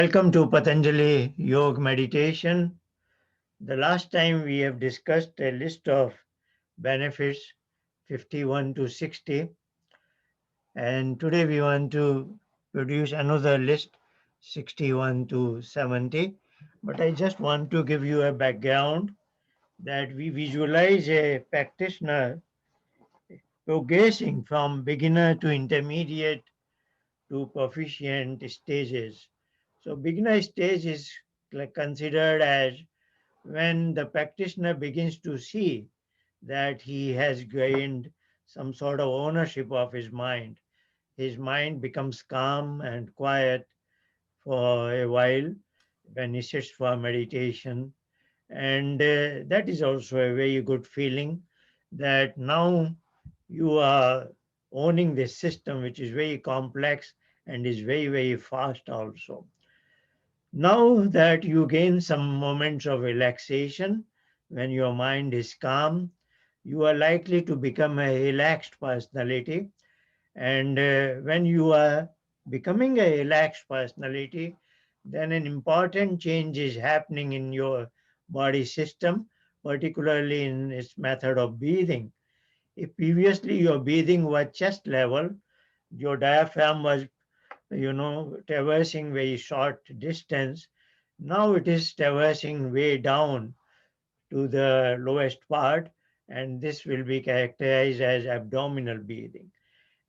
Welcome to Patanjali Yoga Meditation. The last time we have discussed a list of benefits 51 to 60, and today we want to produce another list 61 to 70. But I just want to give you a background that we visualize a practitioner progressing from beginner to intermediate to proficient stages. So, beginner stage is considered as when the practitioner begins to see that he has gained some sort of ownership of his mind becomes calm and quiet for a while when he sits for meditation. And that is also a very good feeling that now you are owning this system, which is very complex and is very, very fast also. Now that you gain some moments of relaxation, when your mind is calm, you are likely to become a relaxed personality. And when you are becoming a relaxed personality, then an important change is happening in your body system, particularly in its method of breathing. If previously your breathing was chest level, your diaphragm was, traversing very short distance. Now it is traversing way down to the lowest part, and this will be characterized as abdominal breathing.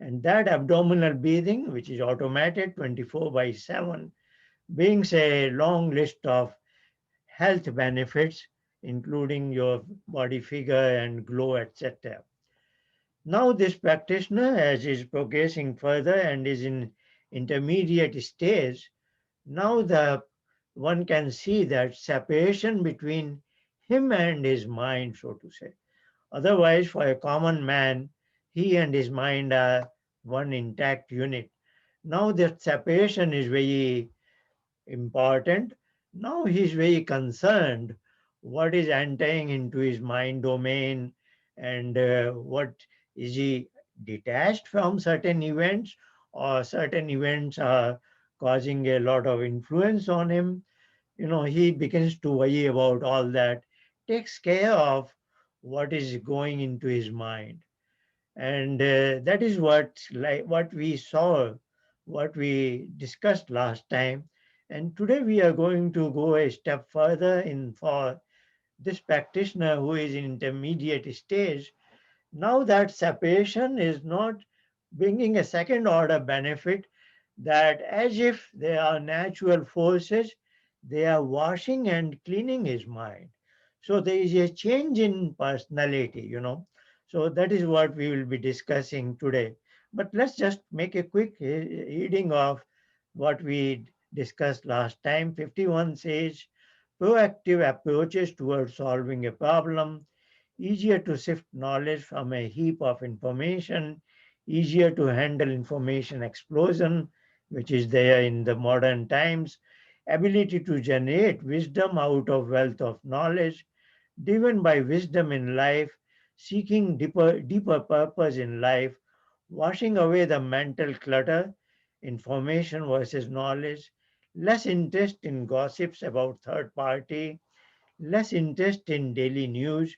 And that abdominal breathing, which is automated 24 by 7, brings a long list of health benefits, including your body figure and glow, etc. Now, this practitioner, as is progressing further and is in intermediate stage, now the one can see that separation between him and his mind, so to say. Otherwise, for a common man, he and his mind are one intact unit. Now that separation is very important. Now he is very concerned what is entering into his mind domain and what is he detached from certain events, or certain events are causing a lot of influence on him. He begins to worry about all that, takes care of what is going into his mind. And that is what we saw, what we discussed last time. And today we are going to go a step further in for this practitioner who is in intermediate stage. Now that separation is not bringing a second order benefit, that as if they are natural forces, they are washing and cleaning his mind. So there is a change in personality. So that is what we will be discussing today. But let's just make a quick reading of what we discussed last time. 51 says proactive approaches towards solving a problem, easier to sift knowledge from a heap of information, easier to handle information explosion, which is there in the modern times, ability to generate wisdom out of wealth of knowledge, driven by wisdom in life, seeking deeper purpose in life, washing away the mental clutter, information versus knowledge, less interest in gossips about third party, less interest in daily news,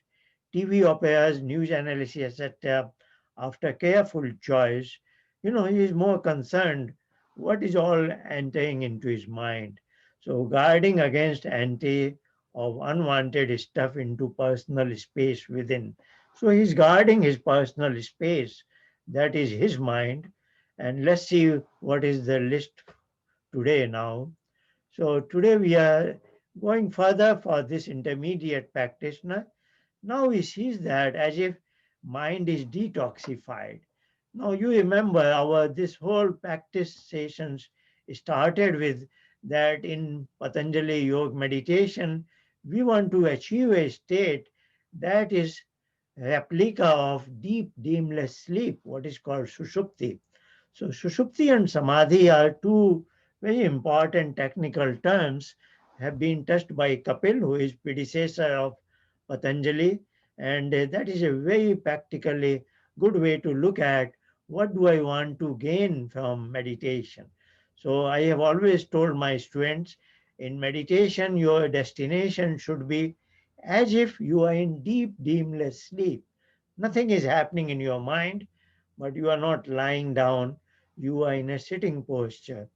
TV operas, news analysis, etc. After careful choice, he is more concerned what is all entering into his mind. So guarding against entry of unwanted stuff into personal space within. So he's guarding his personal space, that is his mind. And let's see what is the list today now. So today we are going further for this intermediate practitioner. Now he sees that as if mind is detoxified. Now you remember our this whole practice sessions started with that in Patanjali Yoga meditation, we want to achieve a state that is replica of deep dreamless sleep, what is called sushupti. So sushupti and samadhi are two very important technical terms, have been touched by Kapil, who is predecessor of Patanjali, and that is a very practically good way to look at what do I want to gain from meditation. So I have always told my students, in meditation, your destination should be as if you are in deep, dreamless sleep. Nothing is happening in your mind, but you are not lying down. You are in a sitting posture.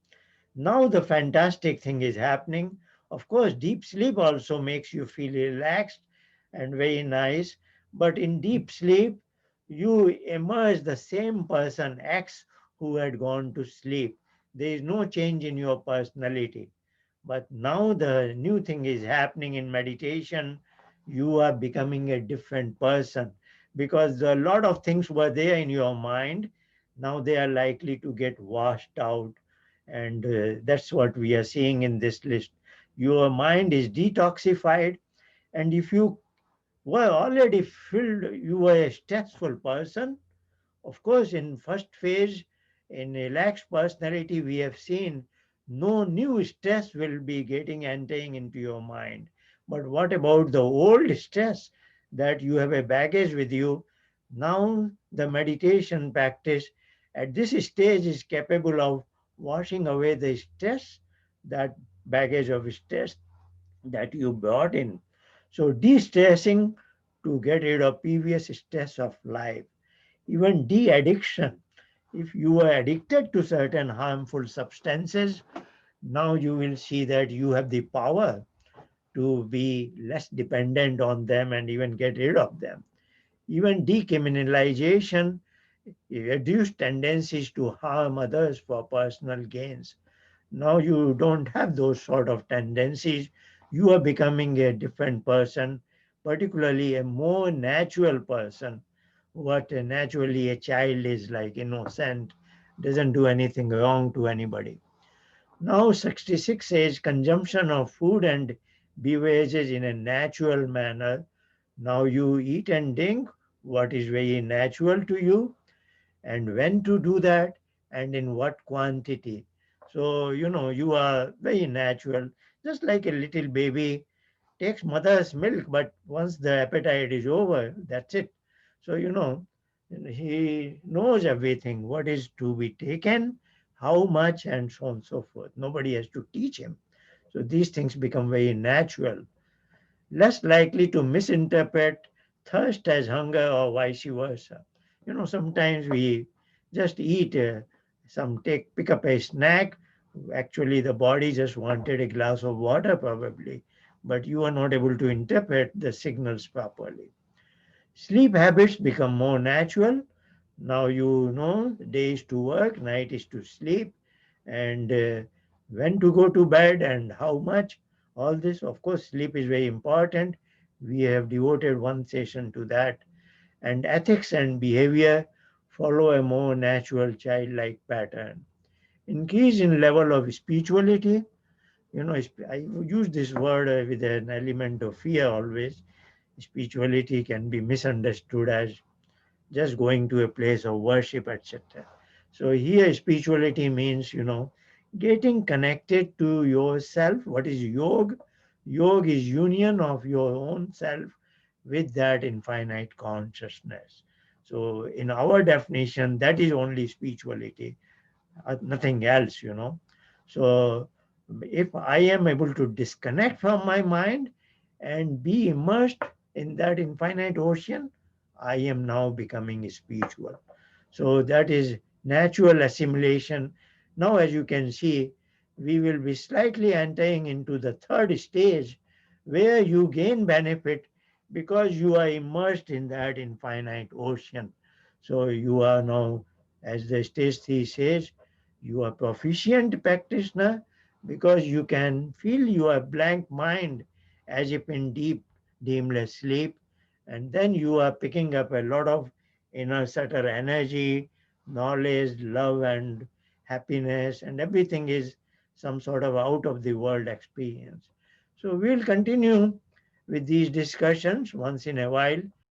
Now the fantastic thing is happening. Of course, deep sleep also makes you feel relaxed and very nice. But in deep sleep, you emerge the same person X who had gone to sleep. There is no change in your personality. But now the new thing is happening in meditation. You are becoming a different person because a lot of things were there in your mind. Now they are likely to get washed out. And that's what we are seeing in this list. Your mind is detoxified. And if you were already filled, you were a stressful person. Of course, in first phase, in relaxed personality, we have seen no new stress will be getting entering into your mind. But what about the old stress that you have a baggage with you? Now the meditation practice at this stage is capable of washing away the stress, that baggage of stress that you brought in. So de-stressing to get rid of previous stress of life. Even de-addiction. If you are addicted to certain harmful substances, now you will see that you have the power to be less dependent on them and even get rid of them. Even decriminalization reduce tendencies to harm others for personal gains. Now you don't have those sort of tendencies. You are becoming a different person, particularly a more natural person. What naturally a child is like, innocent, doesn't do anything wrong to anybody. Now 66 says consumption of food and beverages in a natural manner. Now you eat and drink what is very natural to you, and when to do that and in what quantity. So, you are very natural, just like a little baby takes mother's milk, but once the appetite is over, that's it. So, he knows everything, what is to be taken, how much, and so on and so forth. Nobody has to teach him. So, these things become very natural, less likely to misinterpret thirst as hunger or vice versa. Sometimes we just eat pick up a snack. Actually, the body just wanted a glass of water, probably, but you are not able to interpret the signals properly. Sleep habits become more natural. Now you know day is to work, night is to sleep, and when to go to bed and how much. All this, of course, sleep is very important. We have devoted one session to that. And ethics and behavior follow a more natural childlike pattern. Increase in level of spirituality. I use this word with an element of fear always. Spirituality can be misunderstood as just going to a place of worship, etc. So here spirituality means, getting connected to yourself. What is yoga? Yoga is union of your own self with that infinite consciousness. So in our definition, that is only spirituality, nothing else. So if I am able to disconnect from my mind and be immersed in that infinite ocean, I am now becoming spiritual. So that is natural assimilation. Now, as you can see, we will be slightly entering into the third stage where you gain benefit because you are immersed in that infinite ocean. So you are now, as the stage 3 says, you are proficient practitioner because you can feel your blank mind as if in deep, dreamless sleep. And then you are picking up a lot of inner subtle energy, knowledge, love, and happiness, and everything is some sort of out of the world experience. So we'll continue with these discussions once in a while.